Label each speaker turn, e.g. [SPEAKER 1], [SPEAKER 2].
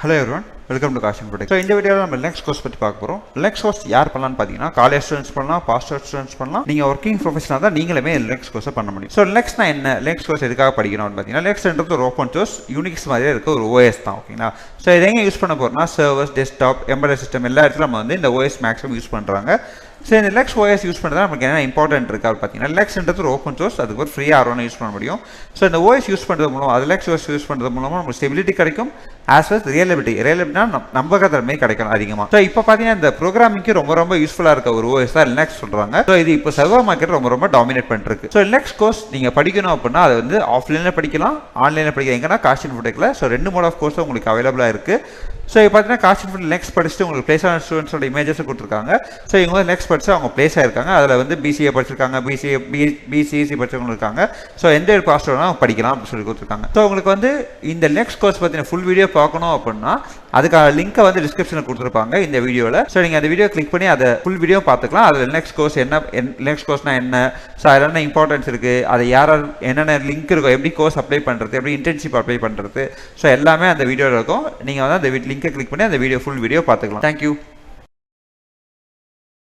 [SPEAKER 1] Hello everyone, welcome to Caution Protect. So இந்த வீடியோல நம்ம Linux course பத்தி பார்க்க போறோம். Linux course யார் பண்ணலாம்னு பாத்தீங்கன்னா காலேஜ் ஸ்டூடண்ட்ஸ் பண்ணலாம், பாஸ்ட் ஸ்டூடண்ட்ஸ் பண்ணலாம். நீங்க வர்க்கிங் ப்ரொஃபஷனலா தான் நீங்களுமே Linux course பண்ண முடியும். So Linux னா என்ன? Linux course எதுக்காக படிக்கணும்னு பாத்தீங்கன்னா Linux ஒரு ஓபன் சோர்ஸ் யூனிக்ஸ் மாதிரியே இருக்க ஒரு OS தான், ஓகேங்களா? So இதை எங்க யூஸ் பண்ண போறோம்னா சர்வர்ஸ், டெஸ்க்டாப், எம்பெடட் சிஸ்டம் எல்லா இடத்துல நம்ம வந்து இந்த OS மேக்ஸிமம் யூஸ் பண்றாங்க. ஸோ இந்த Linux OS யூஸ் பண்ணுறது நமக்கு என்ன இம்பார்ட்டன்ட் இருக்குது அப்படின்னு பார்த்தீங்கன்னா Linux ஒரு ஓப்பன் சோர்ஸ், அதுக்கு ஒரு ஃப்ரீயாக யாரும் யூஸ் பண்ண முடியும். ஸோ இந்த OS யூஸ் பண்ணுறது மூலம் அது Linux OS யூஸ் பண்ணுறது மூலமாக நமக்கு ஸ்டெபிலிட்டி கிடைக்கும், ஆஸ் வெல் ரியலபிலிட்டினா நம்பகத்தன்மை கிடைக்கும் அதிகமாக. ஸோ இப்போ பார்த்தீங்கன்னா இந்த ப்ரோக்ராமிங்க்கு ரொம்ப யூஸ்ஃபுல்லாக இருக்க ஒரு OS தான் Linux சொல்கிறாங்க. ஸோ இது இப்போ சர்வர் மார்க்கெட் ரொம்ப டாமினேட் பண்ணிருக்கு. ஸோ Linux கோர்ஸ் நீங்கள் படிக்கணும் அப்படின்னா அது வந்து ஆஃப்லைனில் படிக்கலாம், ஆன்லைனில் படிக்கலாம். எங்கன்னா காஸ்ட் இன்ஃபோடெக்கில் ஸோ 2 மோட் ஆஃப் கோர்ஸும் உங்களுக்கு அவைலபிளாக இருக்குது. ஸோ இப்போ பார்த்தீங்கன்னா காஸ்ட் இன்ஃபோடெக் Linux படிச்சுட்டு உங்களுக்கு பிளேஸ் ஆன ஸ்டூடெண்ட்ஸோட இமேஜஸ் கொடுத்துருக்காங்க. ஸோ இவங்க வந்து Linux படிச்சு அவங்க பிளேஸ் ஆயிருக்காங்க. அதில் வந்து BCA படிச்சிருக்காங்க, BCC படிச்சவங்க இருக்காங்க. ஸோ எந்த ஒரு காஸ்ட் வேணாலும் படிக்கலாம் அப்படின்னு சொல்லி கொடுத்துருக்காங்க. ஸோ உங்களுக்கு வந்து இந்த Linux கோர்ஸ் பற்றின ஃபுல் வீடியோ பார்க்கணும் அப்படின்னா அதுக்கான லிங்கை வந்து டிஸ்கிரிப்ஷனில் கொடுத்துருப்பாங்க இந்த வீடியோவில். ஸோ நீங்கள் அந்த வீடியோ கிளிக் பண்ணி அதை ஃபுல் வீடியோ பார்த்துக்கலாம். அதில் Linux கோர்ஸ் என்ன, Linux கோர்ஸ்னா என்ன, ஸோ அதில் என்ன இம்பார்ட்டன்ஸ் இருக்குது, அது என்னென்ன லிங்க் இருக்கும், எப்படி கோர்ஸ் அப்ளை பண்ணுறது, எப்படி இன்டர்ன்ஷிப் அப்ளை பண்ணுறது, ஸோ எல்லாமே அந்த வீடியோவில் இருக்கும். நீங்கள் வந்து அந்த லிங்கை கிளிக் பண்ணி அந்த ஃபுல் வீடியோ பார்த்துக்கலாம். தேங்க்யூ.